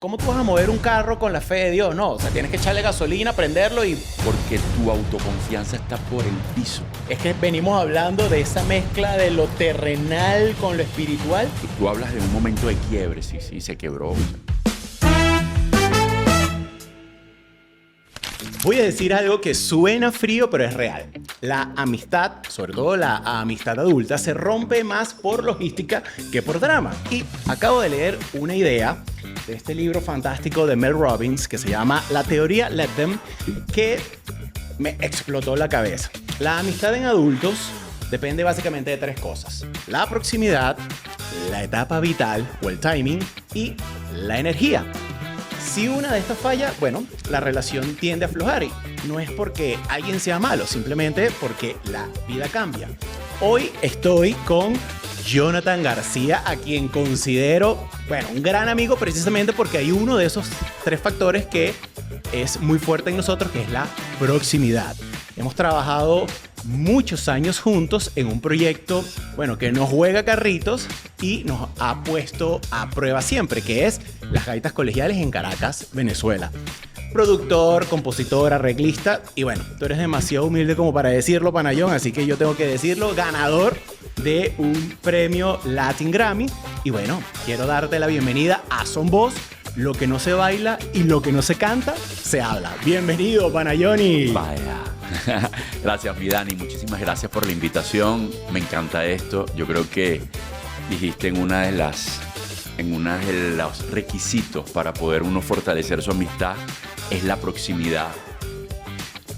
¿Cómo tú vas a mover un carro con la fe de Dios? No, o sea, tienes que echarle gasolina, prenderlo y... Porque tu autoconfianza está por el piso. Es que venimos hablando de esa mezcla de lo terrenal con lo espiritual. Y tú hablas de un momento de quiebre, sí, se quebró. Voy a decir algo que suena frío, pero es real. La amistad, sobre todo la amistad adulta, se rompe más por logística que por drama. Y acabo de leer una idea de este libro fantástico de Mel Robbins que se llama La teoría Let Them, que me explotó la cabeza. La amistad en adultos depende básicamente de tres cosas: la proximidad, la etapa vital o el timing y la energía. Si una de estas falla, bueno, la relación tiende a aflojar y no es porque alguien sea malo, simplemente porque la vida cambia. Hoy estoy con Jonathan García, a quien considero, bueno, un gran amigo precisamente porque hay uno de esos tres factores que es muy fuerte en nosotros, que es la proximidad. Hemos trabajado muchos años juntos en un proyecto, bueno, que nos juega carritos y nos ha puesto a prueba siempre, que es las gaitas colegiales en Caracas, Venezuela. Productor, compositor, arreglista y bueno, tú eres demasiado humilde como para decirlo, Panayón, así que yo tengo que decirlo, ganador de un premio Latin Grammy. Y bueno, quiero darte la bienvenida a Son Voz. Lo que no se baila y lo que no se canta, se habla. Bienvenido, Panayoni. Vaya. Gracias, mi Dani. Muchísimas gracias por la invitación. Me encanta esto. Yo creo que dijiste en una de los requisitos para poder uno fortalecer su amistad es la proximidad.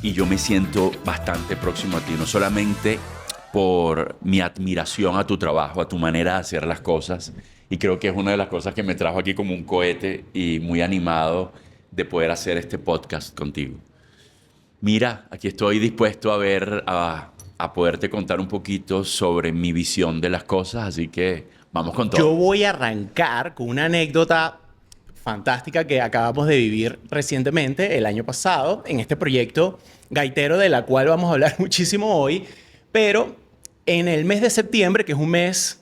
Y yo me siento bastante próximo a ti, no solamente por mi admiración a tu trabajo, a tu manera de hacer las cosas. Y creo que es una de las cosas que me trajo aquí como un cohete y muy animado de poder hacer este podcast contigo. Mira, aquí estoy dispuesto a poderte contar un poquito sobre mi visión de las cosas, así que vamos con todo. Yo voy a arrancar con una anécdota fantástica que acabamos de vivir recientemente, el año pasado, en este proyecto gaitero de la cual vamos a hablar muchísimo hoy, pero en el mes de septiembre, que es un mes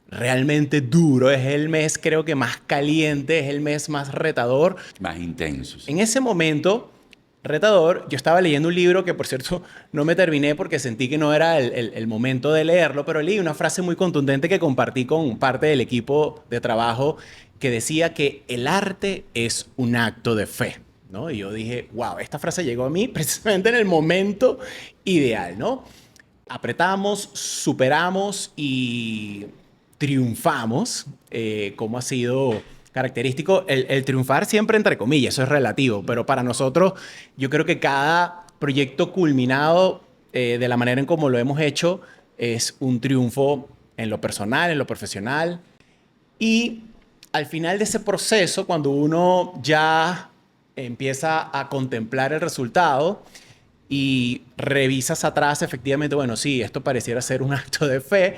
realmente duro, es el mes creo que más caliente, es el mes más retador. Más intensos. En ese momento retador, yo estaba leyendo un libro que por cierto no me terminé porque sentí que no era el momento de leerlo, pero leí una frase muy contundente que compartí con parte del equipo de trabajo que decía que el arte es un acto de fe, ¿no? Y yo dije, wow, esta frase llegó a mí precisamente en el momento ideal, ¿no? Apretamos, superamos y triunfamos, como ha sido característico. El triunfar siempre entre comillas, eso es relativo, pero para nosotros yo creo que cada proyecto culminado de la manera en como lo hemos hecho es un triunfo en lo personal, en lo profesional. Y al final de ese proceso, cuando uno ya empieza a contemplar el resultado y revisas atrás, efectivamente, bueno, sí, esto pareciera ser un acto de fe,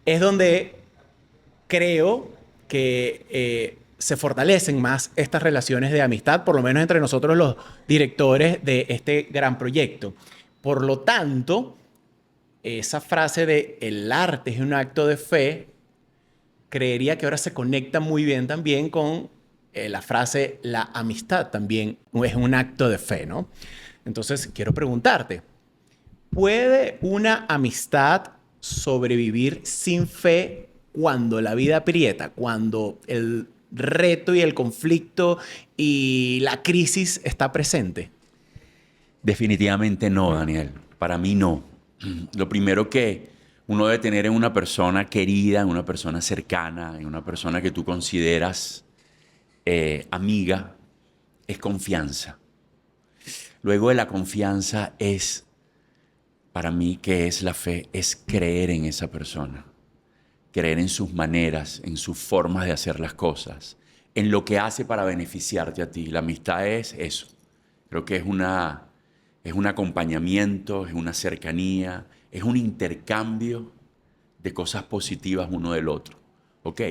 es donde creo que se fortalecen más estas relaciones de amistad, por lo menos entre nosotros los directores de este gran proyecto. Por lo tanto, esa frase de el arte es un acto de fe, creería que ahora se conecta muy bien también con la frase la amistad también es un acto de fe, ¿no? Entonces, quiero preguntarte, ¿puede una amistad sobrevivir sin fe cuando la vida aprieta, cuando el reto y el conflicto y la crisis está presente? Definitivamente no, Daniel. Para mí no. Lo primero que uno debe tener en una persona querida, en una persona cercana, en una persona que tú consideras amiga, es confianza. Luego de la confianza es, para mí, ¿qué es la fe? Es creer en esa persona. Creer en sus maneras, en sus formas de hacer las cosas, en lo que hace para beneficiarte a ti. La amistad es eso. Creo que es un acompañamiento, es una cercanía, es un intercambio de cosas positivas uno del otro. ¿Ok?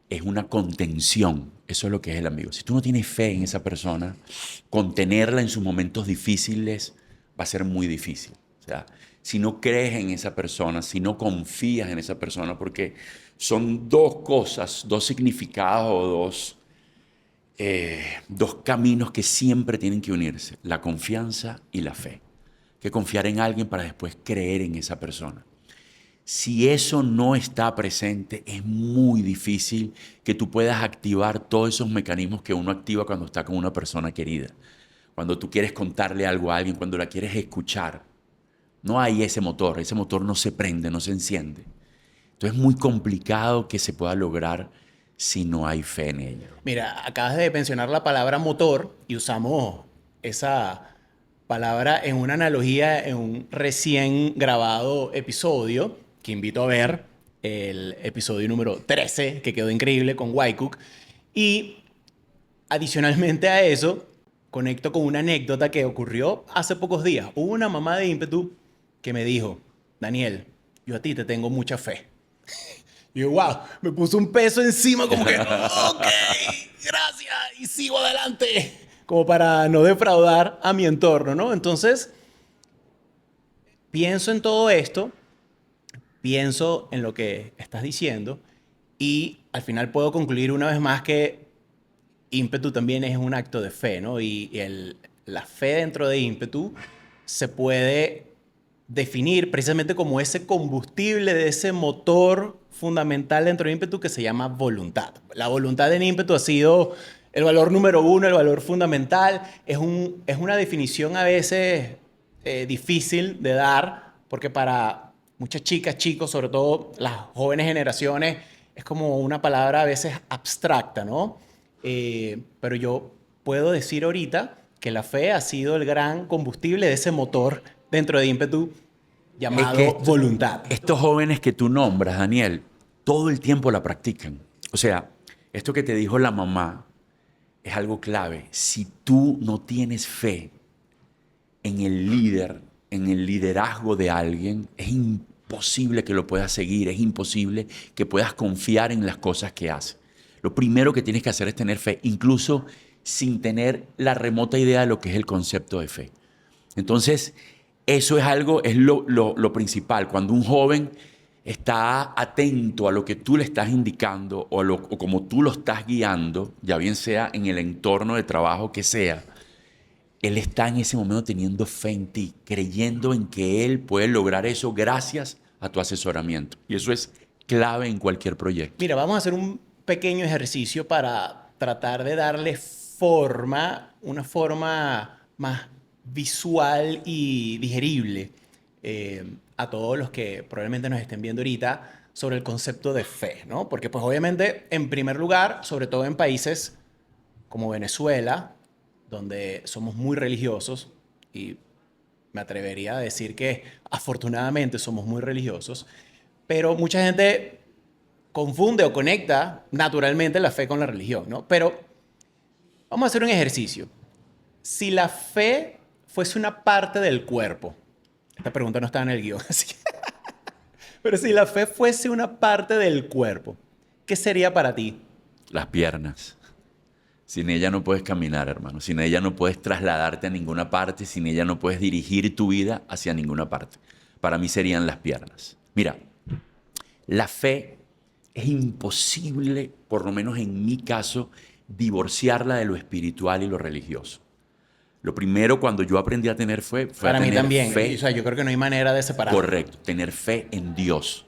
Es una contención. Eso es lo que es el amigo. Si tú no tienes fe en esa persona, contenerla en sus momentos difíciles va a ser muy difícil. O sea, si no crees en esa persona, si no confías en esa persona, porque son dos cosas, dos significados o dos dos caminos que siempre tienen que unirse, la confianza y la fe. Que confiar en alguien para después creer en esa persona. Si eso no está presente, es muy difícil que tú puedas activar todos esos mecanismos que uno activa cuando está con una persona querida. Cuando tú quieres contarle algo a alguien, cuando la quieres escuchar. No hay ese motor no se prende, no se enciende. Entonces es muy complicado que se pueda lograr si no hay fe en ello. Mira, acabas de mencionar la palabra motor y usamos esa palabra en una analogía en un recién grabado episodio que invito a ver, el episodio número 13, que quedó increíble con Wycook. Y adicionalmente a eso, conecto con una anécdota que ocurrió hace pocos días. Hubo una mamá de ímpetu que me dijo, Daniel, yo a ti te tengo mucha fe. Y yo, wow, me puso un peso encima como que, ok, gracias, y sigo adelante. Como para no defraudar a mi entorno, ¿no? Entonces, pienso en todo esto, pienso en lo que estás diciendo y al final puedo concluir una vez más que ímpetu también es un acto de fe, ¿no? La fe dentro de ímpetu se puede definir precisamente como ese combustible de ese motor fundamental dentro de ímpetu que se llama voluntad. La voluntad en ímpetu ha sido el valor número uno, el valor fundamental. Es una definición a veces difícil de dar porque para muchas chicas, chicos, sobre todo las jóvenes generaciones, es como una palabra a veces abstracta, ¿no? Pero yo puedo decir ahorita que la fe ha sido el gran combustible de ese motor dentro de ímpetu llamado voluntad. Estos jóvenes que tú nombras, Daniel, todo el tiempo la practican. O sea, esto que te dijo la mamá es algo clave. Si tú no tienes fe en el líder, en el liderazgo de alguien, es imposible que lo puedas seguir, es imposible que puedas confiar en las cosas que hace. Lo primero que tienes que hacer es tener fe, incluso sin tener la remota idea de lo que es el concepto de fe. Entonces, eso es algo, es lo principal. Cuando un joven está atento a lo que tú le estás indicando o como tú lo estás guiando, ya bien sea en el entorno de trabajo que sea, él está en ese momento teniendo fe en ti, creyendo en que él puede lograr eso gracias a tu asesoramiento. Y eso es clave en cualquier proyecto. Mira, vamos a hacer un pequeño ejercicio para tratar de darle forma, una forma más visual y digerible a todos los que probablemente nos estén viendo ahorita sobre el concepto de fe, ¿no? Porque pues obviamente, en primer lugar, sobre todo en países como Venezuela, donde somos muy religiosos y me atrevería a decir que afortunadamente somos muy religiosos, pero mucha gente confunde o conecta naturalmente la fe con la religión, ¿no? Pero vamos a hacer un ejercicio. Si la fe fuese una parte del cuerpo, esta pregunta no está en el guión, así que... pero si la fe fuese una parte del cuerpo, ¿qué sería para ti? Las piernas. Sin ella no puedes caminar, hermano. Sin ella no puedes trasladarte a ninguna parte. Sin ella no puedes dirigir tu vida hacia ninguna parte. Para mí serían las piernas. Mira, la fe es imposible, por lo menos en mi caso, divorciarla de lo espiritual y lo religioso. Lo primero cuando yo aprendí a tener fe fue Para a mí tener también. fe. O sea, yo creo que no hay manera de separar. Correcto, tener fe en Dios.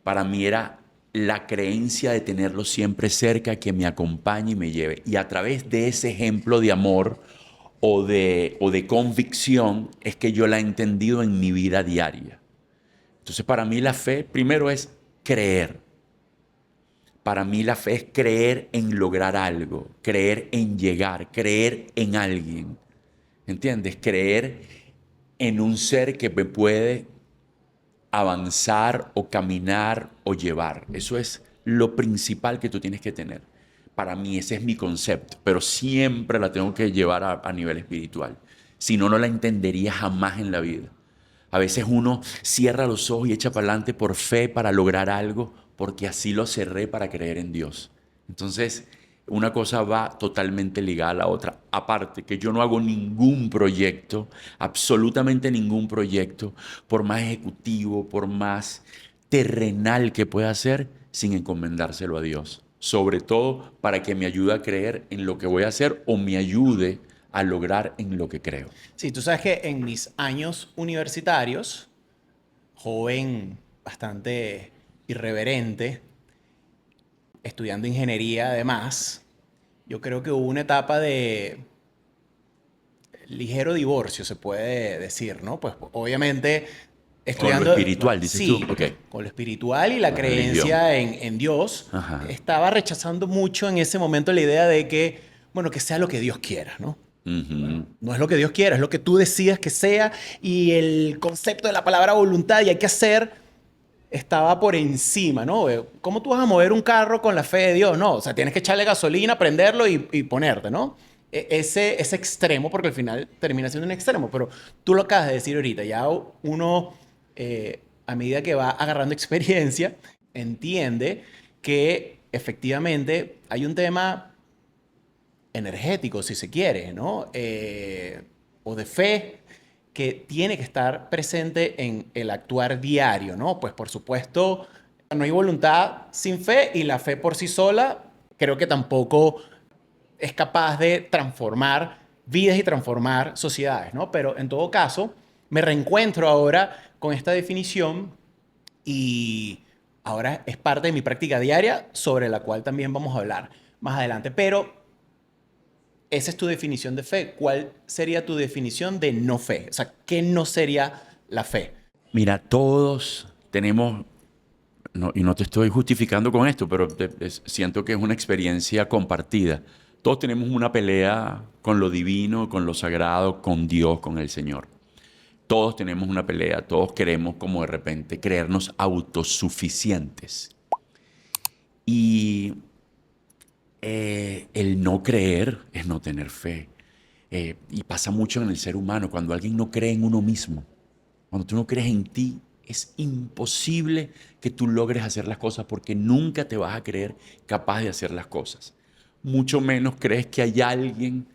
Para mí era la creencia de tenerlo siempre cerca, que me acompañe y me lleve. Y a través de ese ejemplo de amor o de convicción es que yo la he entendido en mi vida diaria. Entonces, para mí la fe primero es creer. Para mí la fe es creer en lograr algo, creer en llegar, creer en alguien. ¿Entiendes? Creer en un ser que me puede avanzar o caminar o llevar. Eso es lo principal que tú tienes que tener. Para mí ese es mi concepto, pero siempre la tengo que llevar a nivel espiritual. Si no, no la entendería jamás en la vida. A veces uno cierra los ojos y echa para adelante por fe para lograr algo, porque así lo cerré para creer en Dios. Entonces, una cosa va totalmente ligada a la otra. Aparte que yo no hago ningún proyecto, absolutamente ningún proyecto, por más ejecutivo, por más terrenal que pueda ser, sin encomendárselo a Dios. sobre todo para que me ayude a creer en lo que voy a hacer o me ayude a lograr en lo que creo. Sí, tú sabes que en mis años universitarios, joven, bastante irreverente, estudiando ingeniería además, yo creo que hubo una etapa de ligero divorcio, se puede decir, ¿no? Pues obviamente Con lo estudiando, espiritual, dices tú. sí, Ok. con lo espiritual y la La religión. creencia en Dios, Ajá. estaba rechazando mucho en ese momento la idea de que, bueno, que sea lo que Dios quiera, ¿no? Ujú. No es lo que Dios quiera, es lo que tú decidas que sea y el concepto de la palabra voluntad y hay que hacer estaba por encima, ¿no? ¿Cómo tú vas a mover un carro con la fe de Dios? No, o sea, tienes que echarle gasolina, prenderlo y ponerte, ¿no? Ese extremo, porque al final termina siendo un extremo, pero tú lo acabas de decir ahorita, ya uno, a medida que va agarrando experiencia, entiende que efectivamente hay un tema energético, si se quiere, ¿no? O de fe que tiene que estar presente en el actuar diario, ¿no? Pues por supuesto, no hay voluntad sin fe y la fe por sí sola creo que tampoco es capaz de transformar vidas y transformar sociedades, ¿no? Pero en todo caso, me reencuentro ahora con esta definición y ahora es parte de mi práctica diaria sobre la cual también vamos a hablar más adelante. Pero esa es tu definición de fe. ¿Cuál sería tu definición de no fe? O sea, ¿qué no sería la fe? Mira, todos tenemos, y no te estoy justificando con esto, pero siento que es una experiencia compartida. Todos tenemos una pelea con lo divino, con lo sagrado, con Dios, con el Señor. Todos tenemos una pelea, todos queremos como de repente creernos autosuficientes. Y el no creer es no tener fe. Y pasa mucho en el ser humano, cuando alguien no cree en uno mismo, cuando tú no crees en ti, es imposible que tú logres hacer las cosas porque nunca te vas a creer capaz de hacer las cosas. Mucho menos crees que hay alguien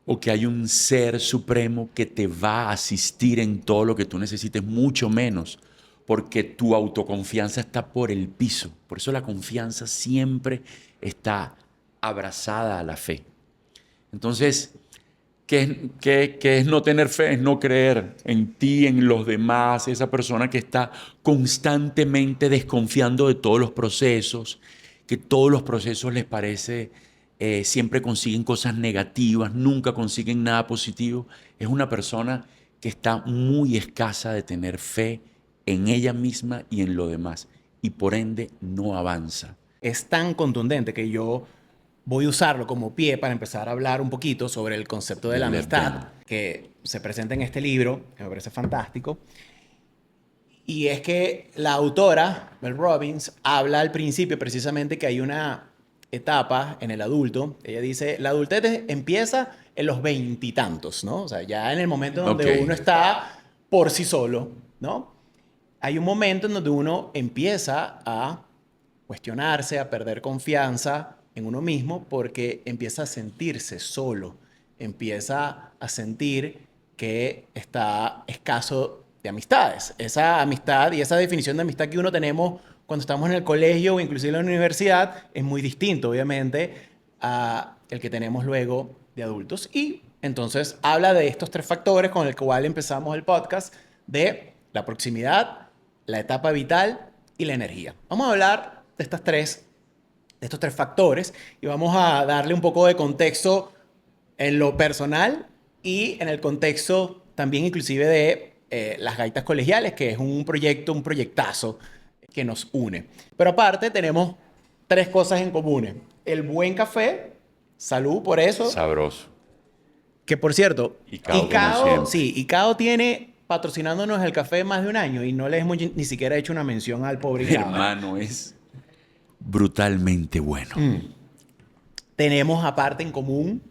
o que hay un ser supremo que te va a asistir en todo lo que tú necesites, mucho menos porque tu autoconfianza está por el piso. Por eso la confianza siempre está abrazada a la fe. Entonces, ¿qué es no tener fe? Es no creer en ti, en los demás, esa persona que está constantemente desconfiando de todos los procesos, que todos los procesos les parece, siempre consiguen cosas negativas, nunca consiguen nada positivo. Es una persona que está muy escasa de tener fe en ella misma y en lo demás, y por ende no avanza. Es tan contundente que yo voy a usarlo como pie para empezar a hablar un poquito sobre el concepto de la Let them. amistad que se presenta en este libro, que me parece fantástico. Y es que la autora, Mel Robbins, habla al principio precisamente que hay una etapa en el adulto. Ella dice, la adultez empieza en los veintitantos, ¿no? O sea, ya en el momento Ok. donde uno está por sí solo, ¿no? Hay un momento en donde uno empieza a cuestionarse, a perder confianza en uno mismo porque empieza a sentirse solo, empieza a sentir que está escaso de amistades. Esa amistad y esa definición de amistad que uno tenemos cuando estamos en el colegio o inclusive en la universidad es muy distinto, obviamente, a el que tenemos luego de adultos. Y entonces habla de estos tres factores con el cual empezamos el podcast, de la proximidad, la etapa vital y la energía. Vamos a hablar de estos tres factores y vamos a darle un poco de contexto en lo personal y en el contexto también inclusive de las gaitas colegiales, que es un proyecto, un proyectazo que nos une. Pero aparte tenemos tres cosas en común. El buen café, salud por eso, Sabroso. que por cierto, Y Cao como siempre. Sí, Icao tiene patrocinándonos el café más de un año y no le hemos ni siquiera hecho una mención al pobre Icao. Hermano, es brutalmente bueno. Tenemos aparte en común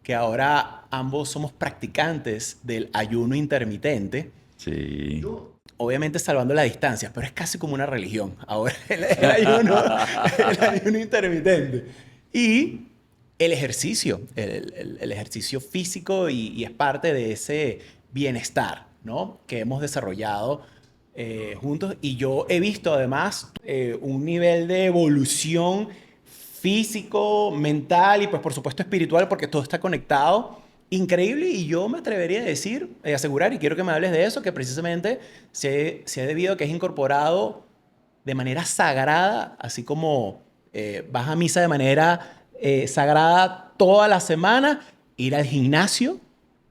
que ahora ambos somos practicantes del ayuno intermitente, Sí. obviamente salvando la distancia, pero es casi como una religión ahora el ayuno intermitente. Y el ejercicio físico y es parte de ese bienestar, ¿no? Que hemos desarrollado juntos y yo he visto además un nivel de evolución físico, mental y pues por supuesto espiritual porque todo está conectado. Increíble y yo me atrevería a decir, asegurar, y quiero que me hables de eso, que precisamente se ha debido a que es incorporado de manera sagrada, así como vas a misa de manera sagrada toda la semana, ir al gimnasio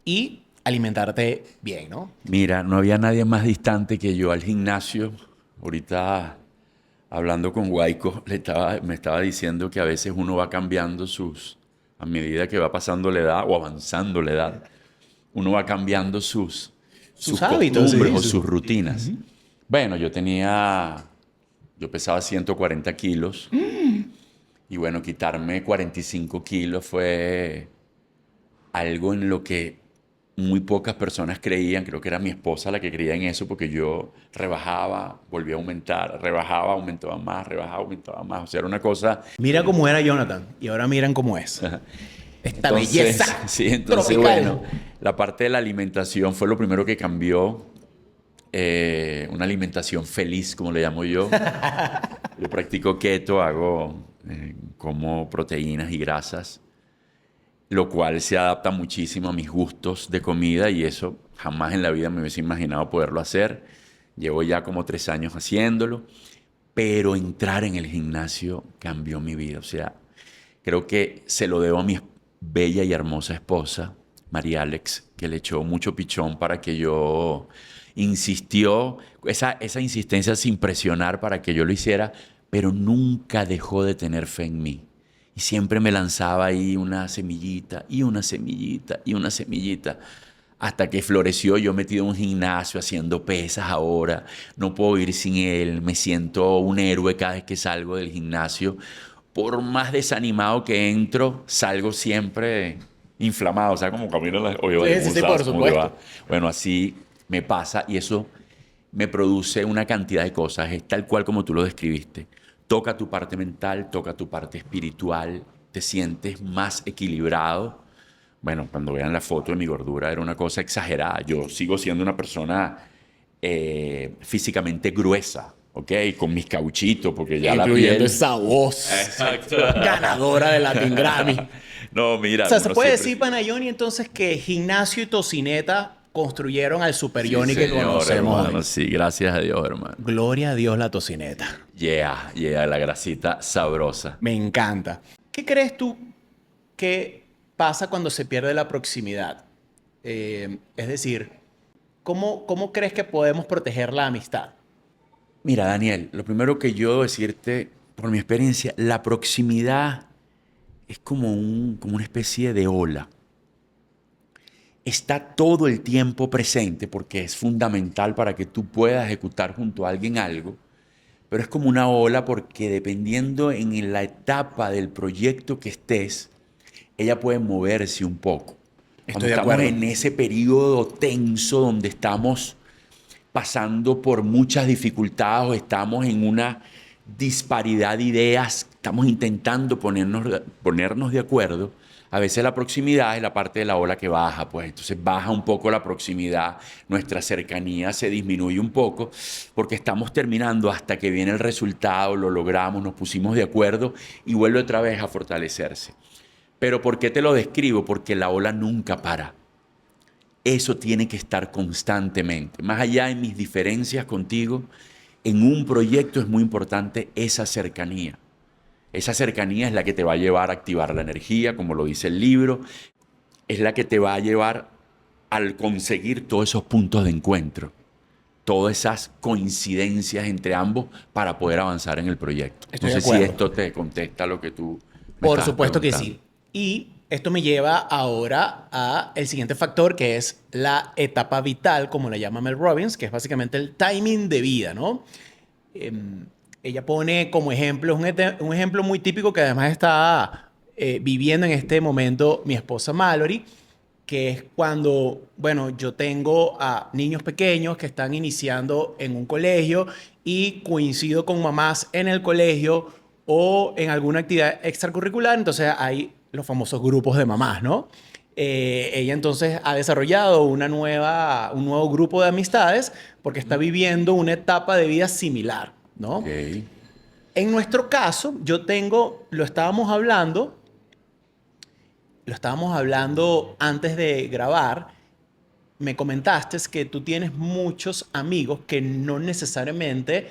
y alimentarte bien, ¿no? Mira, no había nadie más distante que yo al gimnasio. Ahorita, hablando con Guayco, me estaba diciendo que a veces uno va cambiando a medida que va pasando la edad o avanzando la edad, uno va cambiando sus Sus hábitos, costumbres sí. o sus rutinas. Bueno, yo pesaba 140 kilos y bueno, quitarme 45 kilos fue algo en lo que muy pocas personas creían. Creo que era mi esposa la que creía en eso porque yo rebajaba, volvía a aumentar, rebajaba, aumentaba más, rebajaba, aumentaba más. O sea, era una cosa. Mira cómo era Jonathan y ahora miran cómo es. Esta Entonces, belleza sí, entonces, tropical. bueno, la parte de la alimentación fue lo primero que cambió. Una alimentación feliz, como le llamo yo. Yo practico keto, como proteínas y grasas, lo cual se adapta muchísimo a mis gustos de comida y eso jamás en la vida me hubiese imaginado poderlo hacer. Llevo ya como 3 años haciéndolo, pero entrar en el gimnasio cambió mi vida. O sea, creo que se lo debo a mi bella y hermosa esposa, María Alex, que le echó mucho pichón para que yo insistió, esa insistencia sin presionar para que yo lo hiciera, pero nunca dejó de tener fe en mí. Y siempre me lanzaba ahí una semillita y una semillita y una semillita. Hasta que floreció, yo metido en un gimnasio haciendo pesas ahora. No puedo ir sin él. Me siento un héroe cada vez que salgo del gimnasio. Por más desanimado que entro, salgo siempre inflamado. O sea, como camino en la... Oye, Sí, oye, sí, ¿cómo sí, por estás? ¿Cómo te va? supuesto. Bueno, así me pasa y eso me produce una cantidad de cosas. Es tal cual como tú lo describiste. Toca tu parte mental, toca tu parte espiritual, te sientes más equilibrado. Bueno, cuando vean la foto de mi gordura era una cosa exagerada. Yo sigo siendo una persona físicamente gruesa, ¿ok? Con mis cauchitos, porque ya la Incluyendo piel... esa voz Exacto. ganadora de Latin Grammy. No, O mira, sea, se uno puede siempre... decir, Panayoni, entonces que Gimnasio y Tocineta construyeron al Super Sí, Johnny que señor, conocemos hermano, hoy. sí, gracias a Dios, hermano. Gloria a Dios la tocineta. Yeah, yeah, la grasita sabrosa. Me encanta. ¿Qué crees tú que pasa cuando se pierde la proximidad? Es decir, ¿cómo crees que podemos proteger la amistad? Mira, Daniel, lo primero que yo debo decirte, por mi experiencia, la proximidad es como una especie de ola. Está todo el tiempo presente porque es fundamental para que tú puedas ejecutar junto a alguien algo, pero es como una ola porque dependiendo en la etapa del proyecto que estés, ella puede moverse un poco. Cuando Estoy de estamos acuerdo. en ese periodo tenso donde estamos pasando por muchas dificultades o estamos en una disparidad de ideas, estamos intentando ponernos de acuerdo, a veces la proximidad es la parte de la ola que baja, pues entonces baja un poco la proximidad, nuestra cercanía se disminuye un poco porque estamos terminando hasta que viene el resultado, lo logramos, nos pusimos de acuerdo y vuelve otra vez a fortalecerse. Pero ¿por qué te lo describo? Porque la ola nunca para. Eso tiene que estar constantemente. Más allá de mis diferencias contigo, en un proyecto es muy importante esa cercanía. Esa cercanía es la que te va a llevar a activar la energía, como lo dice el libro. Es la que te va a llevar al conseguir todos esos puntos de encuentro, todas esas coincidencias entre ambos para poder avanzar en el proyecto. No Estoy de sé si acuerdo. esto te contesta lo que tú me Por estabas supuesto que preguntando. sí. Y esto me lleva ahora a el siguiente factor, que es la etapa vital, como la llama Mel Robbins, que es básicamente el timing de vida, ¿no? Ella pone como ejemplo un ejemplo muy típico que además está viviendo en este momento mi esposa Mallory, que es cuando, bueno, yo tengo a niños pequeños que están iniciando en un colegio y coincido con mamás en el colegio o en alguna actividad extracurricular, entonces hay los famosos grupos de mamás, ¿no? Ella entonces ha desarrollado un nuevo grupo de amistades porque está viviendo una etapa de vida similar, ¿no? Ok. En nuestro caso, lo estábamos hablando antes de grabar. Me comentaste que tú tienes muchos amigos que no necesariamente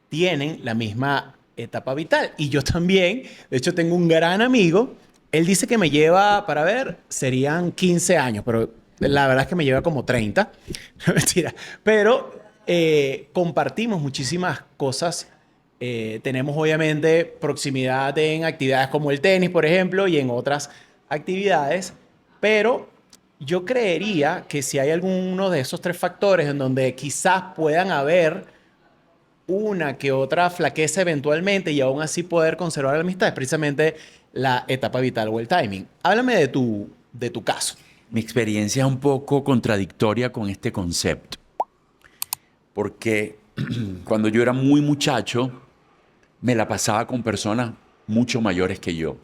tienen la misma etapa vital. Y yo también, de hecho, tengo un gran amigo. Él dice que me lleva, para ver, serían 15 años, pero la verdad es que me lleva como 30. Mentira. Pero compartimos muchísimas cosas. Tenemos obviamente proximidad en actividades como el tenis, por ejemplo, y en otras actividades, pero yo creería que si hay alguno de esos tres factores en donde quizás puedan haber una que otra flaqueza eventualmente y aún así poder conservar la amistad, es precisamente la etapa vital o el timing. Háblame de tu caso. Mi experiencia es un poco contradictoria con este concepto, porque cuando yo era muy muchacho, me la pasaba con personas mucho mayores que yo.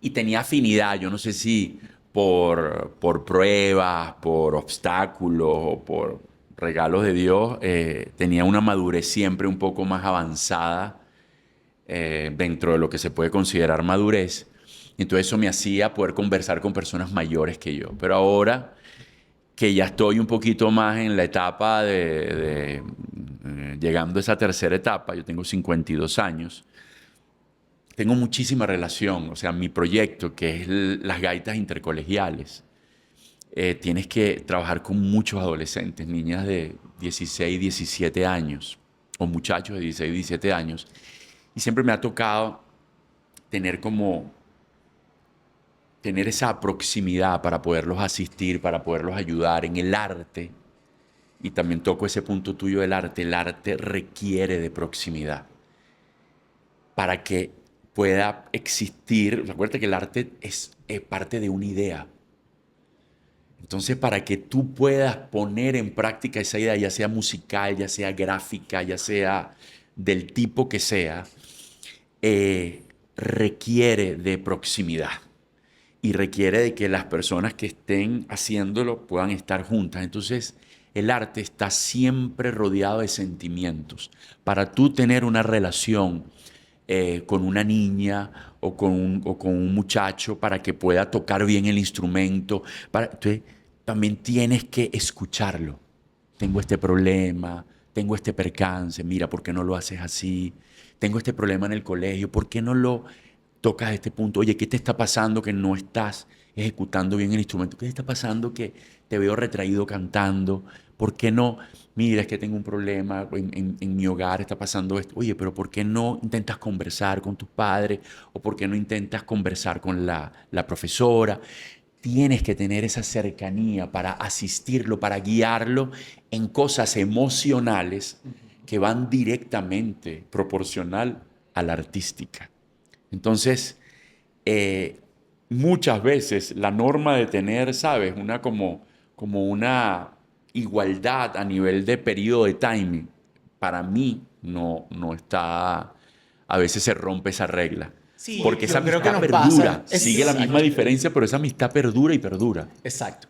Y tenía afinidad, yo no sé si por pruebas, por obstáculos o por regalos de Dios, tenía una madurez siempre un poco más avanzada dentro de lo que se puede considerar madurez. Entonces eso me hacía poder conversar con personas mayores que yo. Pero ahora que ya estoy un poquito más en la etapa llegando a esa tercera etapa, yo tengo 52 años, tengo muchísima relación, o sea, mi proyecto, que es las gaitas intercolegiales, tienes que trabajar con muchos adolescentes, niñas de 16, 17 años, o muchachos de 16, 17 años, y siempre me ha tocado tener tener esa proximidad para poderlos asistir, para poderlos ayudar en el arte. Y también toco ese punto tuyo del arte. El arte requiere de proximidad para que pueda existir. Acuérdate que el arte es parte de una idea. Entonces, para que tú puedas poner en práctica esa idea, ya sea musical, ya sea gráfica, ya sea del tipo que sea, requiere de proximidad y requiere de que las personas que estén haciéndolo puedan estar juntas. Entonces, el arte está siempre rodeado de sentimientos. Para tú tener una relación con una niña o con un muchacho para que pueda tocar bien el instrumento, entonces, también tienes que escucharlo. Tengo este problema, tengo este percance, mira, ¿por qué no lo haces así? Tengo este problema en el colegio, ¿por qué no lo tocas a este punto? Oye, ¿qué te está pasando que no estás ejecutando bien el instrumento? ¿Qué te está pasando que te veo retraído cantando? ¿Por qué no? Mira, es que tengo un problema en mi hogar, está pasando esto. Oye, pero ¿por qué no intentas conversar con tus padres? ¿O por qué no intentas conversar con la profesora? Tienes que tener esa cercanía para asistirlo, para guiarlo en cosas emocionales que van directamente proporcional a la artística. Entonces, muchas veces la norma de tener, ¿sabes? Como una igualdad a nivel de periodo de timing, para mí no está, a veces se rompe esa regla. Sí, Porque esa yo creo que amistad nos perdura, pasa. sigue la misma Exacto. diferencia, pero esa amistad perdura y perdura. Exacto.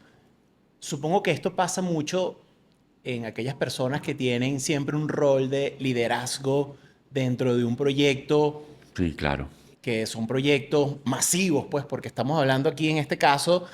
Supongo que esto pasa mucho en aquellas personas que tienen siempre un rol de liderazgo dentro de un proyecto, Sí, claro. que son proyectos masivos, pues, porque estamos hablando aquí en este caso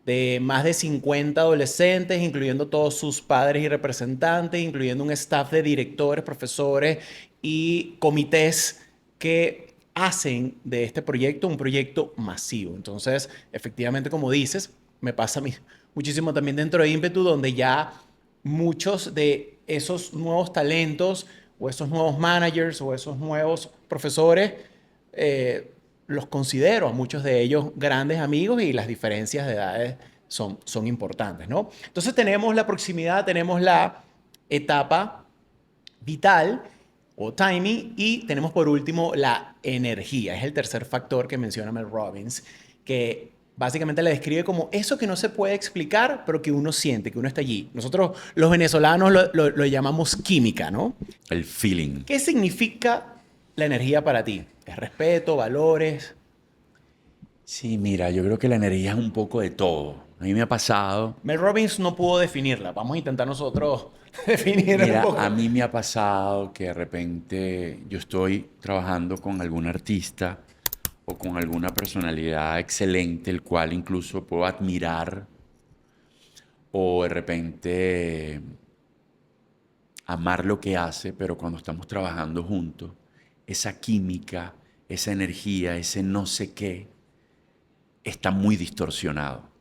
de más de 50 adolescentes, incluyendo todos sus padres y representantes, incluyendo un staff de directores, profesores y comités que hacen de este proyecto un proyecto masivo. Entonces, efectivamente, como dices, me pasa a mí muchísimo también dentro de Ímpetu, donde ya muchos de esos nuevos talentos o esos nuevos managers o esos nuevos profesores los considero a muchos de ellos grandes amigos y las diferencias de edades son importantes, ¿no? Entonces tenemos la proximidad, tenemos la etapa vital o timing y tenemos por último la energía. Es el tercer factor que menciona Mel Robbins, que básicamente la describe como eso que no se puede explicar, pero que uno siente, que uno está allí. Nosotros los venezolanos lo llamamos química, ¿no? El feeling. ¿Qué significa la energía para ti? ¿Es respeto, valores? Sí, mira, yo creo que la energía es un poco de todo. A mí me ha pasado, Mel Robbins no pudo definirla. Vamos a intentar nosotros definirla un mira, a poco. mí me ha pasado que de repente yo estoy trabajando con algún artista o con alguna personalidad excelente, el cual incluso puedo admirar o de repente amar lo que hace, pero cuando estamos trabajando juntos, esa química, esa energía, ese no sé qué, está muy distorsionado.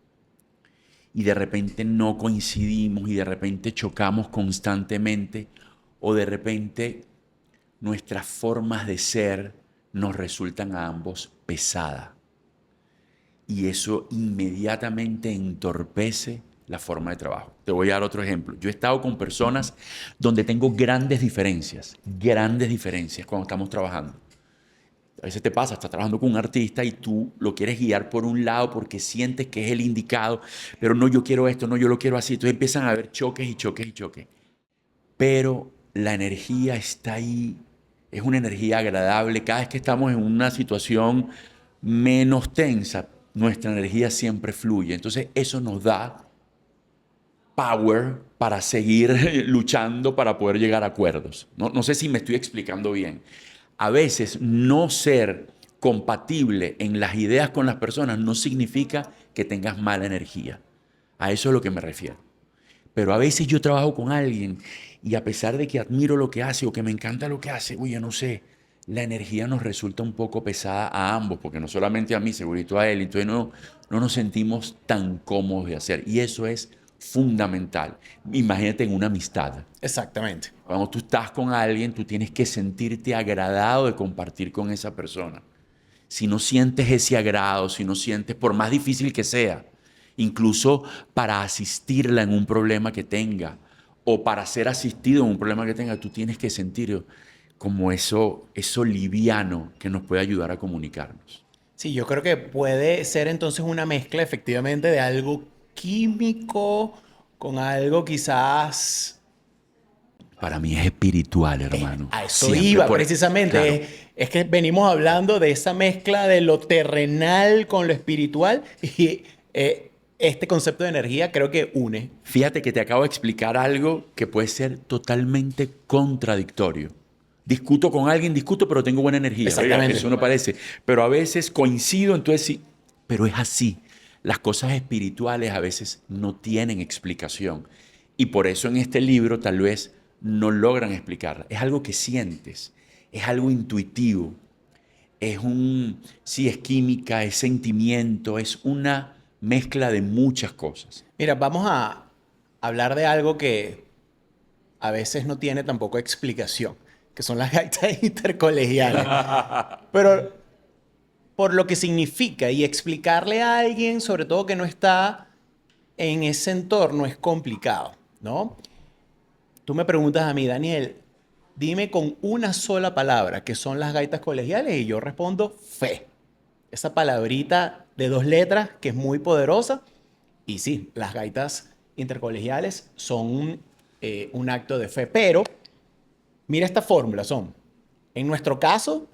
Y de repente no coincidimos y de repente chocamos constantemente o de repente nuestras formas de ser nos resultan a ambos pesadas. Y eso inmediatamente entorpece la forma de trabajo. Te voy a dar otro ejemplo. Yo he estado con personas donde tengo grandes diferencias cuando estamos trabajando. A veces te pasa, estás trabajando con un artista y tú lo quieres guiar por un lado porque sientes que es el indicado, pero no, yo quiero esto, no, yo lo quiero así. Entonces empiezan a haber choques y choques y choques. Pero la energía está ahí, es una energía agradable. Cada vez que estamos en una situación menos tensa, nuestra energía siempre fluye. Entonces eso nos da power para seguir luchando para poder llegar a acuerdos. No sé si me estoy explicando bien. A veces no ser compatible en las ideas con las personas no significa que tengas mala energía. A eso es lo que me refiero. Pero a veces yo trabajo con alguien y a pesar de que admiro lo que hace o que me encanta lo que hace, oye, no sé, la energía nos resulta un poco pesada a ambos, porque no solamente a mí, segurito a él, entonces no nos sentimos tan cómodos de hacer. Y eso es fundamental. Imagínate en una amistad. Exactamente. Cuando tú estás con alguien, tú tienes que sentirte agradado de compartir con esa persona. Si no sientes ese agrado, si no sientes, por más difícil que sea, incluso para asistirla en un problema que tenga o para ser asistido en un problema que tenga, tú tienes que sentir como eso liviano que nos puede ayudar a comunicarnos. Sí, yo creo que puede ser entonces una mezcla efectivamente de algo químico con algo quizás. Para mí es espiritual, hermano. A eso Siempre. iba, precisamente. Claro, Es que venimos hablando de esa mezcla de lo terrenal con lo espiritual y este concepto de energía creo que une. fíjate que te acabo de explicar algo que puede ser totalmente contradictorio. Discuto con alguien, discuto, pero tengo buena energía. Oiga, Exactamente. eso no parece. Pero a veces coincido, entonces sí. Pero es así. Las cosas espirituales a veces no tienen explicación. Y por eso en este libro tal vez no logran explicar. Es algo que sientes, es algo intuitivo, sí, es química, es sentimiento, es una mezcla de muchas cosas. Mira, vamos a hablar de algo que a veces no tiene tampoco explicación, que son las gaitas intercolegiales. Pero por lo que significa y explicarle a alguien, sobre todo que no está en ese entorno, es complicado, ¿no? Tú me preguntas a mí, Daniel, dime con una sola palabra qué son las gaitas colegiales y yo respondo fe. Esa palabrita de dos letras que es muy poderosa. Y sí, las gaitas intercolegiales son un acto de fe. Pero mira esta fórmula, son, en nuestro caso,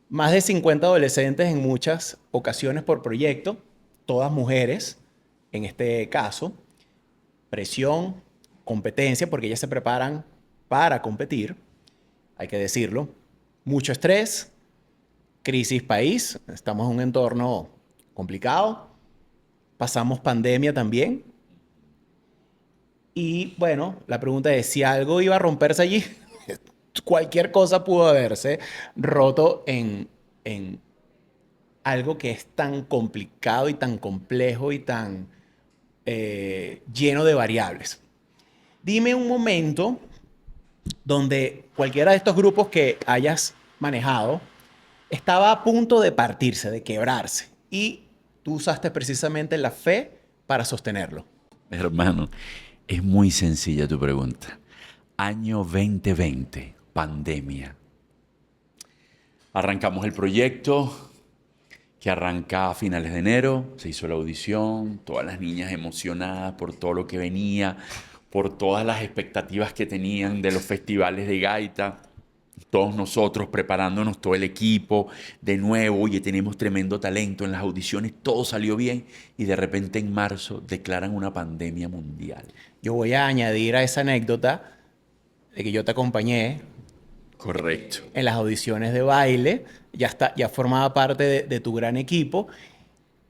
más de 50 adolescentes en muchas ocasiones por proyecto, todas mujeres en este caso, presión, competencia, porque ellas se preparan para competir, hay que decirlo, mucho estrés, crisis país, estamos en un entorno complicado, pasamos pandemia también, y bueno, la pregunta es si algo iba a romperse allí, cualquier cosa pudo haberse roto en algo que es tan complicado y tan complejo y tan lleno de variables. Dime un momento donde cualquiera de estos grupos que hayas manejado estaba a punto de partirse, de quebrarse, y tú usaste precisamente la fe para sostenerlo. Hermano, es muy sencilla tu pregunta. Año 2020, pandemia. Arrancamos el proyecto que arranca a finales de enero, se hizo la audición, todas las niñas emocionadas por todo lo que venía, por todas las expectativas que tenían de los festivales de gaita. todos nosotros preparándonos, todo el equipo, de nuevo, oye, tenemos tremendo talento en las audiciones, todo salió bien y de repente en marzo declaran una pandemia mundial. Yo voy a añadir a esa anécdota de que yo te acompañé Correcto. en las audiciones de baile, ya formaba parte de tu gran equipo.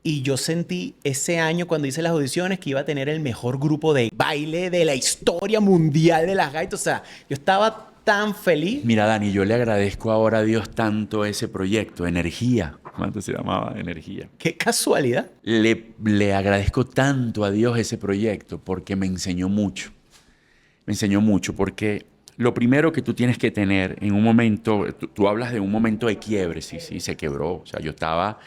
Y yo sentí ese año cuando hice las audiciones que iba a tener el mejor grupo de baile de la historia mundial de las gaitas. O sea, yo estaba tan feliz. Mira, Dani, yo le agradezco ahora a Dios tanto ese proyecto, Energía. ¿Cuánto se llamaba? Energía. Qué casualidad. Le agradezco tanto a Dios ese proyecto porque me enseñó mucho. Me enseñó mucho porque lo primero que tú tienes que tener en un momento, tú hablas de un momento de quiebre, sí, sí, se quebró. O sea, yo estaba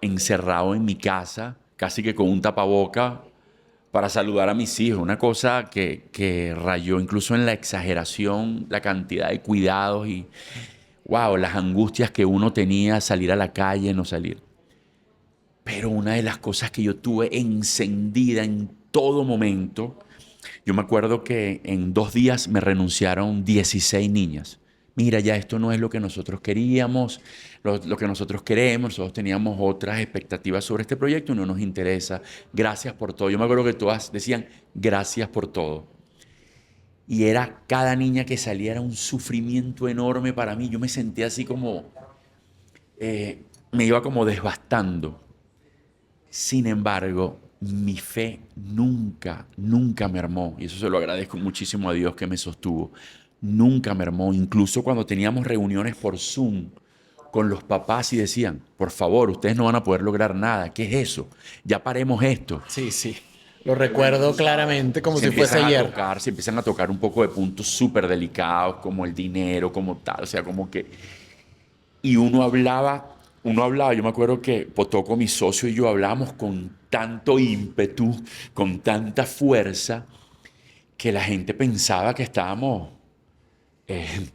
encerrado en mi casa, casi que con un tapaboca para saludar a mis hijos. Una cosa que rayó incluso en la exageración, la cantidad de cuidados y, wow, las angustias que uno tenía, salir a la calle, no salir. Pero una de las cosas que yo tuve encendida en todo momento, yo me acuerdo que en 2 días me renunciaron 16 niñas. Mira, ya esto no es lo que nosotros queríamos, lo que nosotros queremos, nosotros teníamos otras expectativas sobre este proyecto y no nos interesa. Gracias por todo. Yo me acuerdo que todas decían, gracias por todo. Y era cada niña que salía era un sufrimiento enorme para mí. Yo me sentía así como, me iba como desbastando. Sin embargo, mi fe nunca, nunca mermó. Y eso se lo agradezco muchísimo a Dios que me sostuvo. Nunca mermó. Incluso cuando teníamos reuniones por Zoom con los papás y decían, por favor, ustedes no van a poder lograr nada. ¿Qué es eso? Ya paremos esto. Sí, sí. Lo recuerdo claramente como si fuese ayer. Se empiezan a tocar un poco de puntos súper delicados, como el dinero, como tal. O sea, como que... Y uno hablaba, yo me acuerdo que Potoco, mi socio, y yo hablábamos con tanto ímpetu, con tanta fuerza, que la gente pensaba que estábamos, eh,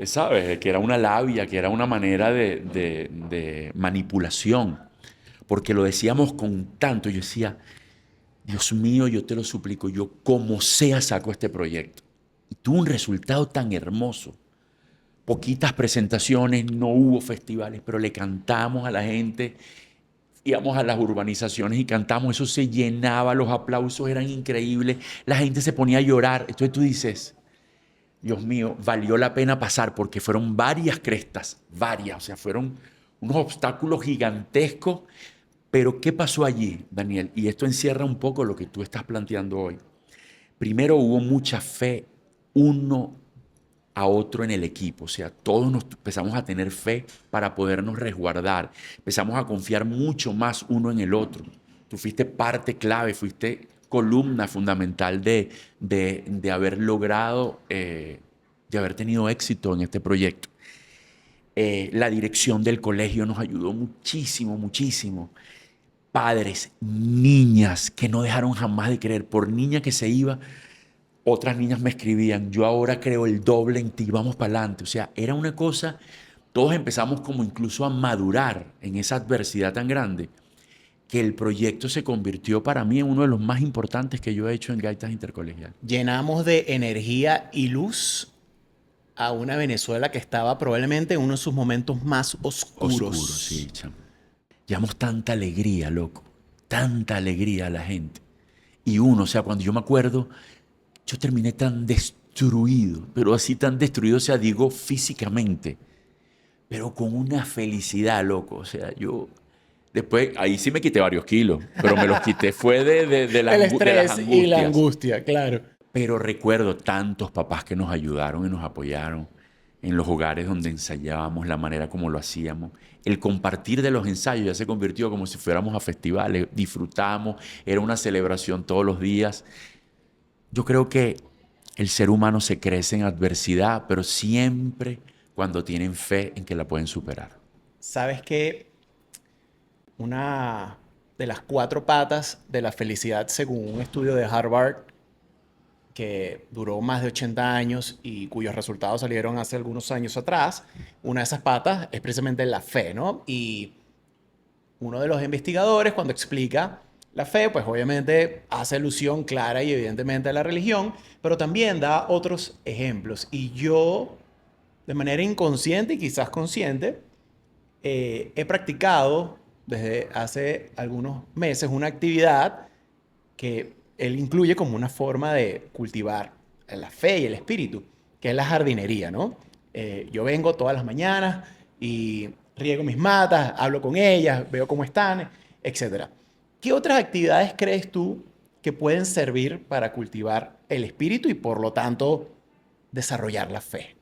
¿sabes? Que era una labia, que era una manera de manipulación, porque lo decíamos con tanto. Yo decía, Dios mío, yo te lo suplico, yo como sea saco este proyecto. Y tuvo un resultado tan hermoso. Poquitas presentaciones, no hubo festivales, pero le cantamos a la gente, íbamos a las urbanizaciones y cantamos, eso se llenaba, los aplausos eran increíbles, la gente se ponía a llorar. Entonces tú dices, Dios mío, valió la pena pasar porque fueron varias crestas, varias, o sea, fueron unos obstáculos gigantescos. Pero ¿qué pasó allí, Daniel? Y esto encierra un poco lo que tú estás planteando hoy. Primero hubo mucha fe uno a otro en el equipo, o sea, todos nos empezamos a tener fe para podernos resguardar, empezamos a confiar mucho más uno en el otro. Tú fuiste parte clave, fuiste columna fundamental de haber logrado, de haber tenido éxito en este proyecto. La dirección del colegio nos ayudó muchísimo, muchísimo. Padres, niñas que no dejaron jamás de creer, por niña que se iba, otras niñas me escribían, yo ahora creo el doble en ti, vamos para adelante. O sea, era una cosa, todos empezamos como incluso a madurar en esa adversidad tan grande, que el proyecto se convirtió para mí en uno de los más importantes que yo he hecho en Gaitas Intercolegial. Llenamos de energía y luz a una Venezuela que estaba probablemente en uno de sus momentos más oscuros. Oscuro, sí, chamo. Llevamos tanta alegría, loco, tanta alegría a la gente. Y uno, o sea, cuando yo me acuerdo, yo terminé tan destruido, pero así tan destruido, o sea, digo físicamente, pero con una felicidad, loco. O sea, yo después, ahí sí me quité varios kilos, pero me los quité fue de El de las estrés y la angustias. angustia, claro. Pero recuerdo tantos papás que nos ayudaron y nos apoyaron en los hogares donde ensayábamos, la manera como lo hacíamos. El compartir de los ensayos ya se convirtió como si fuéramos a festivales, disfrutamos, era una celebración todos los días. Yo creo que el ser humano se crece en adversidad, pero siempre cuando tienen fe en que la pueden superar. ¿Sabes que una de las 4 patas de la felicidad, según un estudio de Harvard que duró más de 80 años y cuyos resultados salieron hace algunos años atrás, una de esas patas es precisamente la fe, ¿no? Y uno de los investigadores, cuando explica la fe, pues obviamente hace alusión clara y evidentemente a la religión, pero también da otros ejemplos. Y yo de manera inconsciente y quizás consciente, he practicado desde hace algunos meses una actividad que él incluye como una forma de cultivar la fe y el espíritu, que es la jardinería, ¿no? Yo vengo todas las mañanas y riego mis matas, hablo con ellas, veo cómo están, etcétera. ¿Qué otras actividades crees tú que pueden servir para cultivar el espíritu y por lo tanto desarrollar la fe?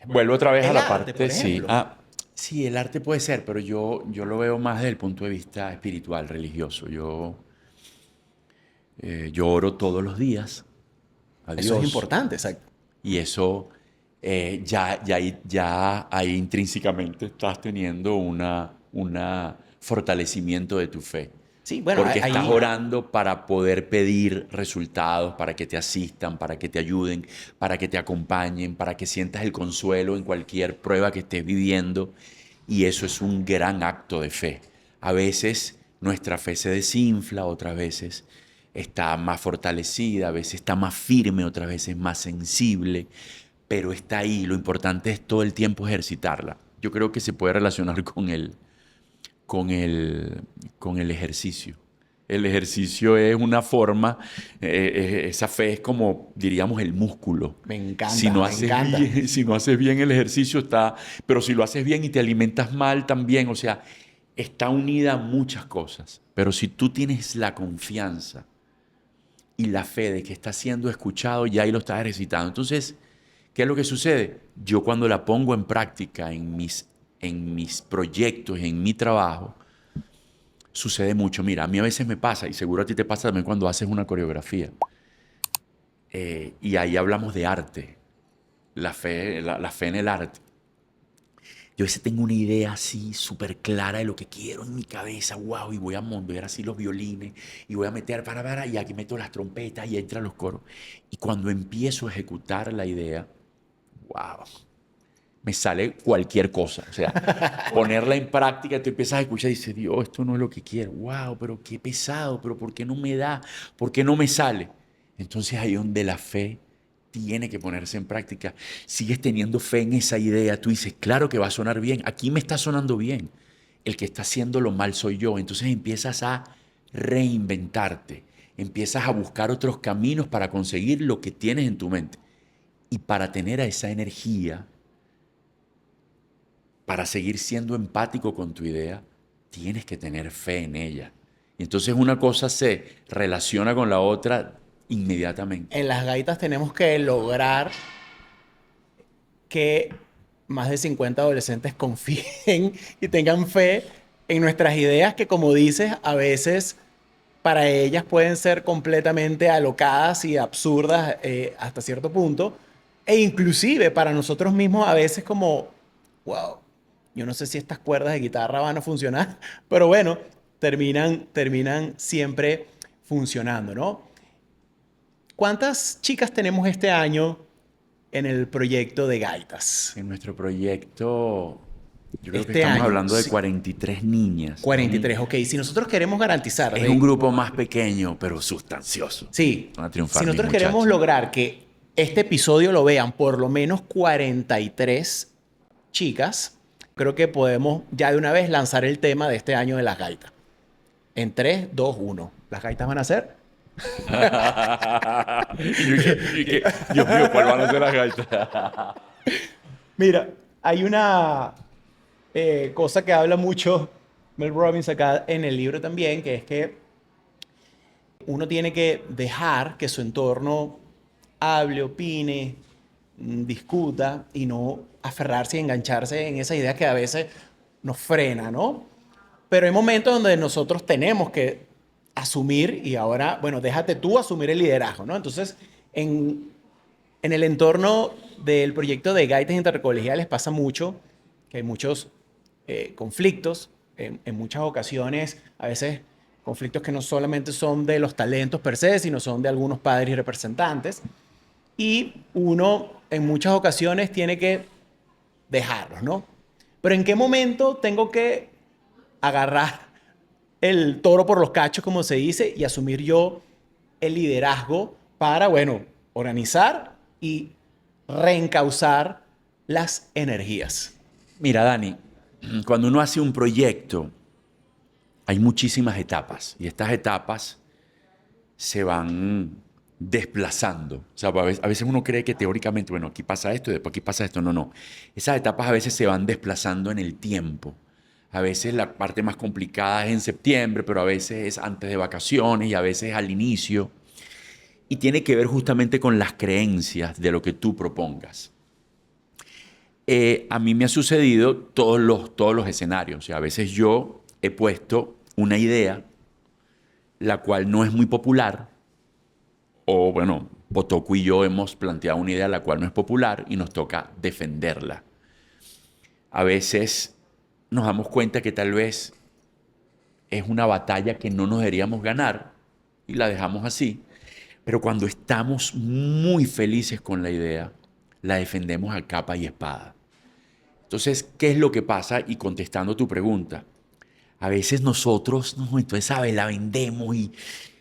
Vuelvo otra vez a El la arte, parte, por sí. ejemplo. Sí, el arte puede ser, pero yo lo veo más desde el punto de vista espiritual, religioso. Yo oro todos los días a Eso es Dios importante, exacto. y eso ya ahí intrínsecamente estás teniendo una fortalecimiento de tu fe. Sí, bueno, Porque estás ahí orando para poder pedir resultados, para que te asistan, para que te ayuden, para que te acompañen, para que sientas el consuelo en cualquier prueba que estés viviendo. Y eso es un gran acto de fe. A veces nuestra fe se desinfla, otras veces está más fortalecida, a veces está más firme, otras veces más sensible, pero está ahí. Lo importante es todo el tiempo ejercitarla. Yo creo que se puede relacionar con el, con el ejercicio. El ejercicio es una forma, esa fe es como, diríamos, el músculo. me Si encanta, no me haces encanta. bien, si no haces bien el ejercicio está, pero si lo haces bien y te alimentas mal también, o sea, está unida a muchas cosas. Pero si tú tienes la confianza y la fe de que estás siendo escuchado, ya ahí lo estás ejercitando. Entonces, ¿qué es lo que sucede? Yo cuando la pongo en práctica en mis proyectos, en mi trabajo, sucede mucho. Mira, a mí a veces me pasa, y seguro a ti te pasa también cuando haces una coreografía, y ahí hablamos de arte, la fe en el arte. Yo a veces tengo una idea así súper clara de lo que quiero en mi cabeza, wow, y voy a mondear así los violines, y voy a meter para, y aquí meto las trompetas y entran los coros. Y cuando empiezo a ejecutar la idea, wow, me sale cualquier cosa. O sea, ponerla en práctica, tú empiezas a escuchar y dices, Dios, esto no es lo que quiero. Wow, pero qué pesado, pero ¿por qué no me da? ¿Por qué no me sale? Entonces ahí es donde la fe tiene que ponerse en práctica. Sigues teniendo fe en esa idea, tú dices, claro que va a sonar bien, aquí me está sonando bien. El que está haciendo lo mal soy yo. Entonces empiezas a reinventarte, empiezas a buscar otros caminos para conseguir lo que tienes en tu mente. Y para tener a esa energía, para seguir siendo empático con tu idea, tienes que tener fe en ella. Y entonces una cosa se relaciona con la otra inmediatamente. En las gaitas tenemos que lograr que más de 50 adolescentes confíen y tengan fe en nuestras ideas que, como dices, a veces para ellas pueden ser completamente alocadas y absurdas hasta cierto punto. E inclusive para nosotros mismos a veces como, wow, yo no sé si estas cuerdas de guitarra van a funcionar, pero bueno, terminan siempre funcionando, ¿no? ¿Cuántas chicas tenemos este año en el proyecto de gaitas? En nuestro proyecto, yo creo que Este estamos año, hablando de sí, 43 niñas. 43, ok. Si nosotros queremos garantizar Es un grupo más pequeño, pero sustancioso. sí, Van a si triunfar mis nosotros queremos muchachos. lograr que este episodio lo vean por lo menos 43 chicas, creo que podemos ya de una vez lanzar el tema de este año de las gaitas. En 3, 2, 1. ¿Las gaitas van a ser? Dios mío, ¿cuál van a ser las gaitas? Mira, hay una cosa que habla mucho Mel Robbins acá en el libro también, que es que uno tiene que dejar que su entorno hable, opine, discuta y no aferrarse y engancharse en esa idea que a veces nos frena, ¿no? Pero hay momentos donde nosotros tenemos que asumir y ahora, bueno, déjate tú asumir el liderazgo, ¿no? Entonces, en el entorno del proyecto de Gaitas Intercolegiales pasa mucho, que hay muchos conflictos, en muchas ocasiones, a veces conflictos que no solamente son de los talentos per se, sino son de algunos padres y representantes. Y uno en muchas ocasiones tiene que dejarlos, ¿no? Pero ¿en qué momento tengo que agarrar el toro por los cachos, como se dice, y asumir yo el liderazgo para, bueno, organizar y reencauzar las energías. Mira, Dani, cuando uno hace un proyecto, hay muchísimas etapas y estas etapas se van desplazando. O sea, a veces uno cree que teóricamente, bueno, aquí pasa esto y después aquí pasa esto. No, no. Esas etapas a veces se van desplazando en el tiempo. A veces la parte más complicada es en septiembre, pero a veces es antes de vacaciones y a veces al inicio. Y tiene que ver justamente con las creencias de lo que tú propongas. A mí me ha sucedido todos los escenarios. O sea, a veces yo he puesto una idea, la cual no es muy popular, o bueno, Potoco y yo hemos planteado una idea la cual no es popular y nos toca defenderla. A veces nos damos cuenta que tal vez es una batalla que no nos deberíamos ganar y la dejamos así, pero cuando estamos muy felices con la idea, la defendemos a capa y espada. Entonces, ¿qué es lo que pasa? Y contestando tu pregunta, a veces nosotros, no, entonces, ¿sabes? La vendemos y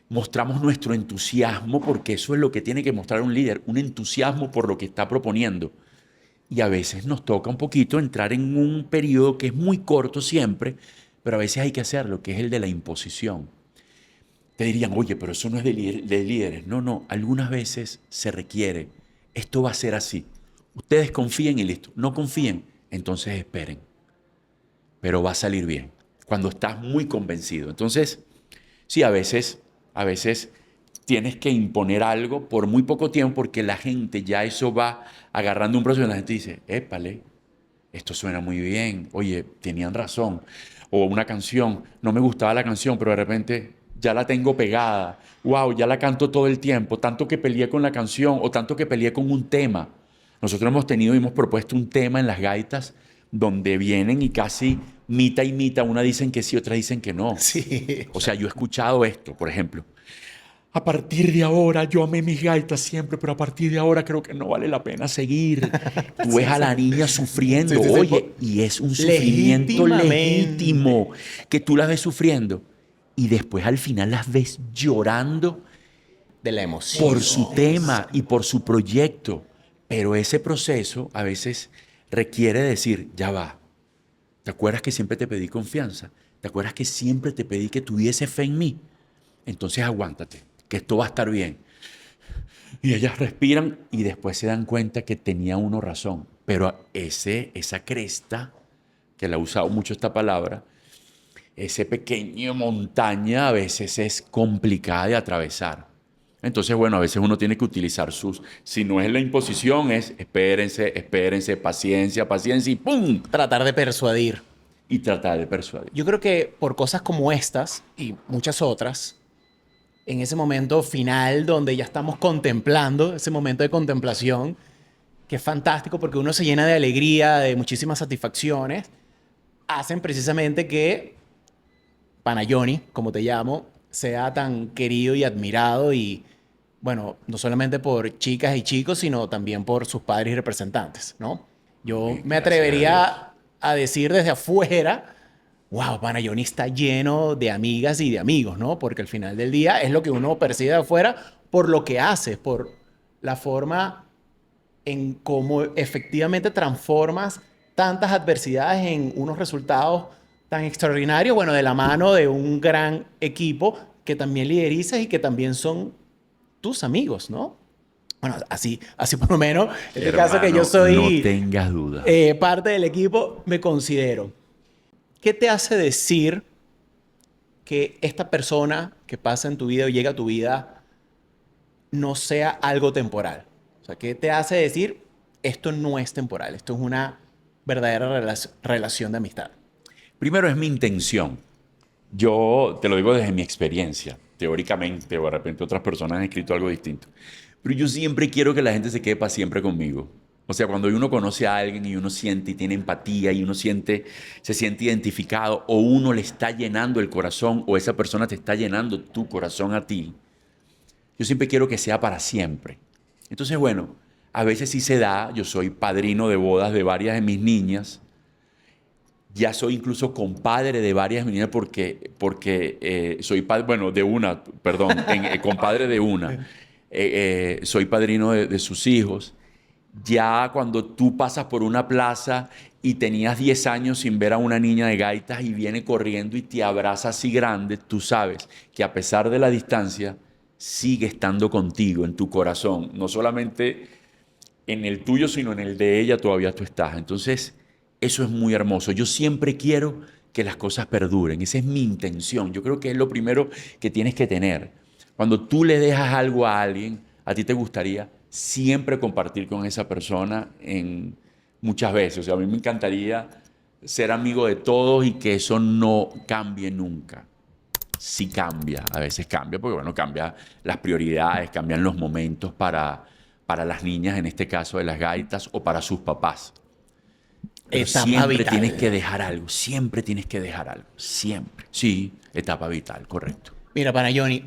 mostramos nuestro entusiasmo, porque eso es lo que tiene que mostrar un líder, un entusiasmo por lo que está proponiendo. Y a veces nos toca un poquito entrar en un periodo que es muy corto siempre, pero a veces hay que hacerlo, que es el de la imposición. Te dirían, oye, pero eso no es de líderes. No, no, algunas veces se requiere. Esto va a ser así. Ustedes confíen y listo. No confíen, entonces esperen. Pero va a salir bien. Cuando estás muy convencido. Entonces, sí, a veces tienes que imponer algo por muy poco tiempo porque la gente ya eso va agarrando un proceso y la gente dice, épale, esto suena muy bien, oye, tenían razón. O una canción, no me gustaba la canción, pero de repente ya la tengo pegada. Wow, ya la canto todo el tiempo, tanto que peleé con la canción o tanto que peleé con un tema. Nosotros hemos tenido y hemos propuesto un tema en las gaitas donde vienen y casi mitad y mitad, una dicen que sí, otras dicen que no. Sí. O sea, yo he escuchado esto, por ejemplo. A partir de ahora, yo amé mis gaitas siempre, pero a partir de ahora creo que no vale la pena seguir. Tú ves Sí, a sí. la niña Sí, sufriendo, sí, sí, oye, y es un sufrimiento legítimo legítimamente. que tú las ves sufriendo y después al final las ves llorando De la por emoción. su tema y por su proyecto. Pero ese proceso a veces requiere decir, ya va, ¿te acuerdas que siempre te pedí confianza? ¿Te acuerdas que siempre te pedí que tuviese fe en mí? Entonces aguántate, que esto va a estar bien. Y ellas respiran y después se dan cuenta que tenía uno razón. Pero esa cresta, que la he usado mucho esta palabra, ese pequeño montaña a veces es complicada de atravesar. Entonces, bueno, a veces uno tiene que utilizar si no es la imposición, es espérense, espérense, paciencia, paciencia y ¡pum! Tratar de persuadir. Y tratar de persuadir. Yo creo que por cosas como estas y muchas otras, en ese momento final donde ya estamos contemplando, ese momento de contemplación, que es fantástico porque uno se llena de alegría, de muchísimas satisfacciones, hacen precisamente que Panayoni, como te llamo, sea tan querido y admirado y, bueno, no solamente por chicas y chicos, sino también por sus padres y representantes, ¿no? Yo me Gracias a Dios. atrevería a decir desde afuera, wow, Panayoni está lleno de amigas y de amigos, ¿no? Porque al final del día es lo que uno percibe de afuera por lo que haces, por la forma en cómo efectivamente transformas tantas adversidades en unos resultados tan extraordinarios, bueno, de la mano de un gran equipo que también liderizas y que también son tus amigos, ¿no? Bueno, así por lo menos, en este caso que yo Hermano, no soy tengas dudas. parte del equipo, me considero. ¿Qué te hace decir que esta persona que pasa en tu vida o llega a tu vida no sea algo temporal? O sea, ¿qué te hace decir esto no es temporal? Esto es una verdadera relación de amistad. Primero es mi intención. Yo te lo digo desde mi experiencia. Teóricamente, o de repente otras personas han escrito algo distinto. Pero yo siempre quiero que la gente se quede para siempre conmigo. O sea, cuando uno conoce a alguien y uno siente y tiene empatía y uno se siente identificado o uno le está llenando el corazón o esa persona te está llenando tu corazón a ti, yo siempre quiero que sea para siempre. Entonces, bueno, a veces sí se da. Yo soy padrino de bodas de varias de mis niñas. Ya soy incluso compadre de varias meninas porque soy padre, bueno, de una, perdón, compadre de una. Soy padrino de sus hijos. Ya cuando tú pasas por una plaza y tenías 10 años sin ver a una niña de gaitas y viene corriendo y te abraza así grande, tú sabes que a pesar de la distancia, sigue estando contigo en tu corazón. No solamente en el tuyo, sino en el de ella todavía tú estás. Entonces, eso es muy hermoso. Yo siempre quiero que las cosas perduren. Esa es mi intención. Yo creo que es lo primero que tienes que tener. Cuando tú le dejas algo a alguien, a ti te gustaría siempre compartir con esa persona en muchas veces. O sea, a mí me encantaría ser amigo de todos y que eso no cambie nunca. Sí cambia, a veces cambia, porque bueno, cambia las prioridades, cambian los momentos para las niñas, en este caso de las gaitas, o para sus papás. Pero Etapa siempre vital. tienes que dejar algo, siempre tienes que dejar algo, siempre. Sí, etapa vital, correcto. Mira, pana Johnny,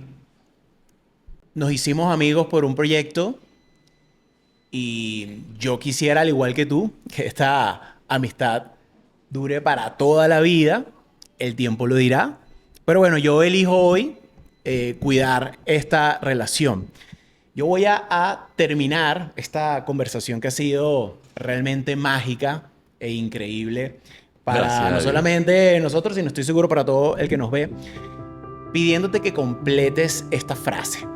nos hicimos amigos por un proyecto y yo quisiera, al igual que tú, que esta amistad dure para toda la vida. El tiempo lo dirá. Pero bueno, yo elijo hoy cuidar esta relación. Yo voy a terminar esta conversación que ha sido realmente mágica e increíble Gracias para a no Dios. solamente nosotros, sino estoy seguro para todo el que nos ve, pidiéndote que completes esta frase.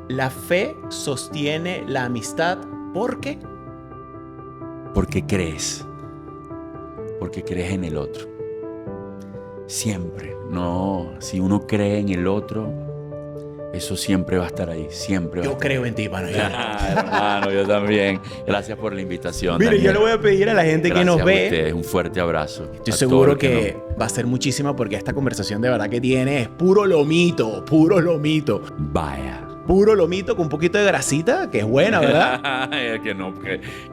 La fe sostiene la amistad porque... Porque crees en el otro. Siempre, no, si uno cree en el otro, eso siempre va a estar ahí, siempre va a Yo estar. creo en ti, pana Johnny. Hermano, yo también. Gracias por la invitación. Mire, yo le voy a pedir a la gente que nos Gracias a ve. ustedes, un fuerte abrazo. Estoy A todo seguro el que va a ser muchísima porque esta conversación de verdad que tiene es puro lomito, puro lomito. Vaya. Puro lomito con un poquito de grasita, que es buena, ¿verdad?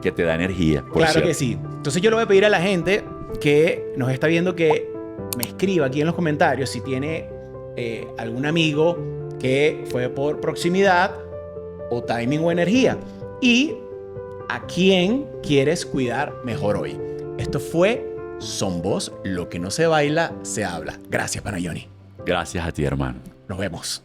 que te da energía. Por Claro cierto. que sí. Entonces yo le voy a pedir a la gente que nos está viendo que me escriba aquí en los comentarios si tiene algún amigo que fue por proximidad o timing o energía. Y a quién quieres cuidar mejor hoy. Esto fue Son Voz, lo que no se baila, se habla. Gracias, pana Johnny. Gracias a ti, hermano. Nos vemos.